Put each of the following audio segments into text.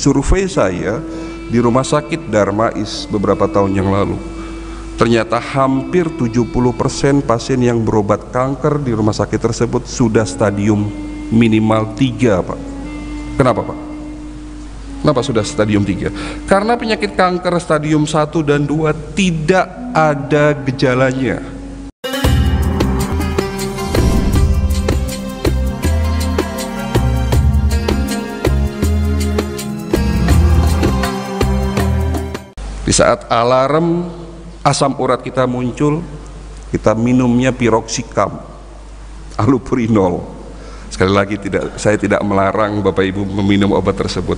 Survei saya di Rumah Sakit Darmais beberapa tahun yang lalu, ternyata hampir 70% pasien yang berobat kanker di rumah sakit tersebut sudah stadium minimal 3, Pak. Kenapa, Pak? Kenapa sudah stadium 3? Karena penyakit kanker stadium 1 dan 2 tidak ada gejalanya. Di saat alarm asam urat kita muncul, kita minumnya piroxicam, allopurinol. Sekali lagi, saya tidak melarang Bapak Ibu meminum obat tersebut.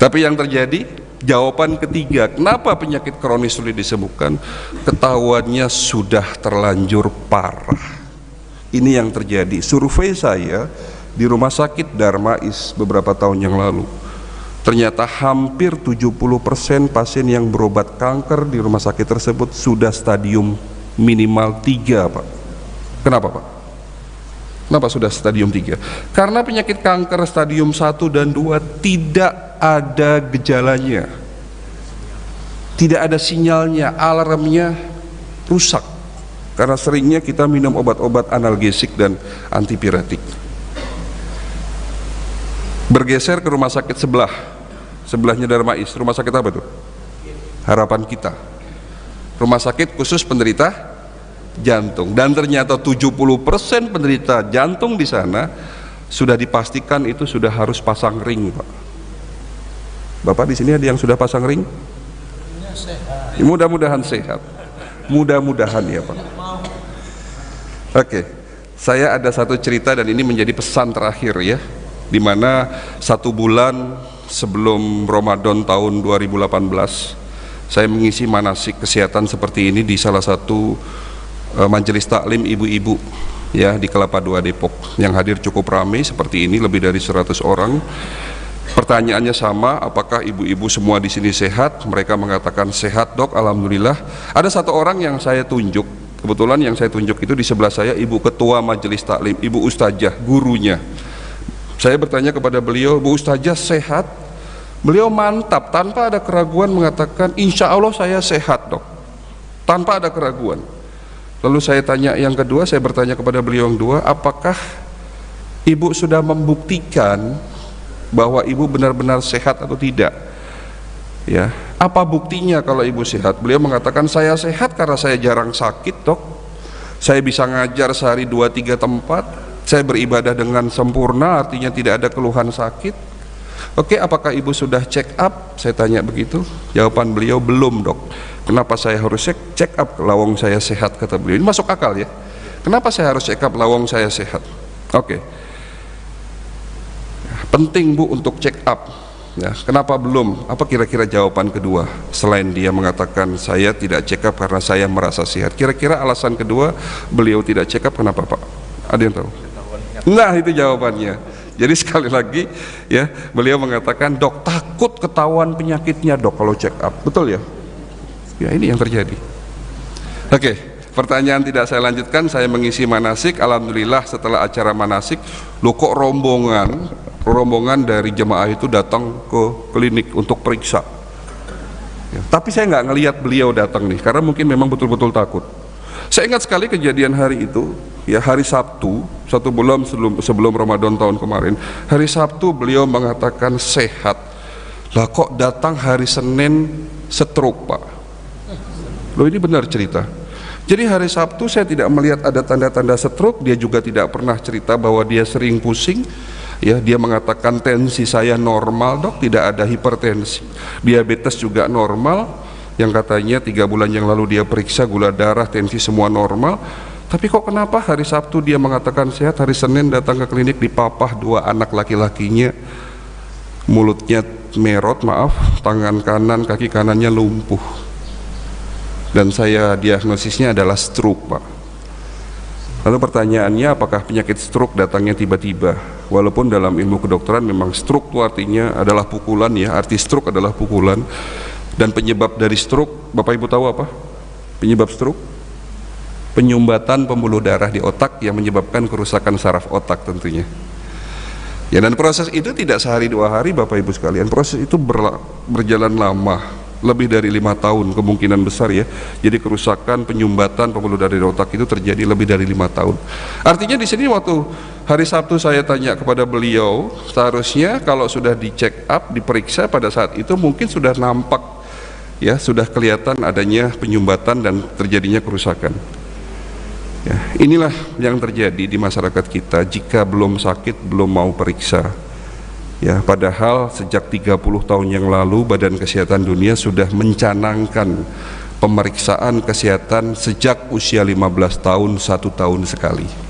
Tapi yang terjadi, jawaban ketiga, kenapa penyakit kronis sulit disembuhkan? Ketahuannya sudah terlanjur parah. Ini yang terjadi. Survei saya di Rumah Sakit Darmais beberapa tahun yang lalu, ternyata hampir 70% pasien yang berobat kanker di rumah sakit tersebut sudah stadium minimal 3, Pak. Kenapa, Pak? Kenapa sudah stadium 3? Karena penyakit kanker stadium 1 dan 2 tidak ada gejalanya, tidak ada sinyalnya, alarmnya rusak. Karena seringnya kita minum obat-obat analgesik dan antipiretik. Bergeser ke rumah sakit sebelahnya Darmais. Rumah sakit apa tuh? Harapan Kita. Rumah sakit khusus penderita jantung. Dan ternyata 70% penderita jantung di sana sudah dipastikan itu sudah harus pasang ring, Pak. Bapak di sini ada yang sudah pasang ring? Mudah-mudahan sehat. Mudah-mudahan ya, Pak. Oke, saya ada satu cerita dan ini menjadi pesan terakhir ya, di mana 1 bulan sebelum Ramadan tahun 2018 saya mengisi manasik kesehatan seperti ini di salah satu majelis taklim ibu-ibu ya di Kelapa II Depok. Yang hadir cukup ramai seperti ini, lebih dari 100 orang. Pertanyaannya sama, apakah ibu-ibu semua di sini sehat? Mereka mengatakan sehat, Dok, alhamdulillah. Ada satu orang yang saya tunjuk, kebetulan yang saya tunjuk itu di sebelah saya ibu ketua majelis taklim, ibu ustazah, gurunya. Saya bertanya kepada beliau, Bu Ustazah sehat? Beliau mantap, tanpa ada keraguan mengatakan, insya Allah saya sehat, Dok. Tanpa ada keraguan. Lalu saya tanya yang kedua, saya bertanya kepada beliau yang kedua, apakah ibu sudah membuktikan bahwa ibu benar-benar sehat atau tidak? Ya, apa buktinya kalau ibu sehat? Beliau mengatakan, saya sehat karena saya jarang sakit, Dok. Saya bisa ngajar sehari 2-3 tempat. Saya beribadah dengan sempurna, artinya tidak ada keluhan sakit. Oke, apakah ibu sudah check up? Saya tanya begitu. Jawaban beliau, belum, Dok. Kenapa saya harus check up lawang saya sehat, kata beliau. Ini masuk akal ya. Kenapa saya harus check up lawang saya sehat? Oke. Penting, Bu, untuk check up. Ya, kenapa belum? Apa kira-kira jawaban kedua? Selain dia mengatakan saya tidak check up karena saya merasa sehat. Kira-kira alasan kedua beliau tidak check up kenapa, Pak? Ada yang tahu? Nah, itu jawabannya. Jadi sekali lagi ya, beliau mengatakan, Dok, takut ketahuan penyakitnya, Dok, kalau check up. Betul ya? Ya, ini yang terjadi. Oke, pertanyaan tidak saya lanjutkan. Saya mengisi manasik. Alhamdulillah setelah acara manasik, loh kok rombongan dari jemaah itu datang ke klinik untuk periksa ya, tapi saya nggak ngelihat beliau datang nih, karena mungkin memang betul-betul takut. Saya ingat sekali kejadian hari itu ya, hari Sabtu, 1 bulan sebelum Ramadan tahun kemarin. Hari Sabtu beliau mengatakan sehat. Lah kok datang hari Senin stroke, Pak? Loh, ini benar cerita. Jadi hari Sabtu saya tidak melihat ada tanda-tanda stroke. Dia juga tidak pernah cerita bahwa dia sering pusing. Ya, dia mengatakan tensi saya normal, Dok, tidak ada hipertensi. Diabetes juga normal. Yang katanya 3 bulan yang lalu dia periksa gula darah, tensi semua normal. Tapi kok kenapa hari Sabtu dia mengatakan sehat, hari Senin datang ke klinik dipapah 2 anak laki-lakinya, mulutnya merot, maaf, tangan kanan, kaki kanannya lumpuh. Dan saya diagnosisnya adalah stroke, Pak. Lalu pertanyaannya, apakah penyakit stroke datangnya tiba-tiba? Walaupun dalam ilmu kedokteran memang stroke itu artinya adalah pukulan ya, arti stroke adalah pukulan. Dan penyebab dari stroke, Bapak Ibu tahu apa? Penyebab stroke? Penyumbatan pembuluh darah di otak yang menyebabkan kerusakan saraf otak tentunya. Ya, dan proses itu tidak sehari dua hari Bapak Ibu sekalian, proses itu berjalan lama, lebih dari 5 tahun kemungkinan besar ya. Jadi kerusakan, penyumbatan pembuluh darah di otak itu terjadi lebih dari 5 tahun. Artinya di sini waktu hari Sabtu saya tanya kepada beliau, seharusnya kalau sudah di check up, diperiksa pada saat itu mungkin sudah nampak ya, sudah kelihatan adanya penyumbatan dan terjadinya kerusakan. Ya, inilah yang terjadi di masyarakat kita jika belum sakit, belum mau periksa. Ya, padahal sejak 30 tahun yang lalu Badan Kesehatan Dunia sudah mencanangkan pemeriksaan kesehatan sejak usia 15 tahun 1 tahun sekali.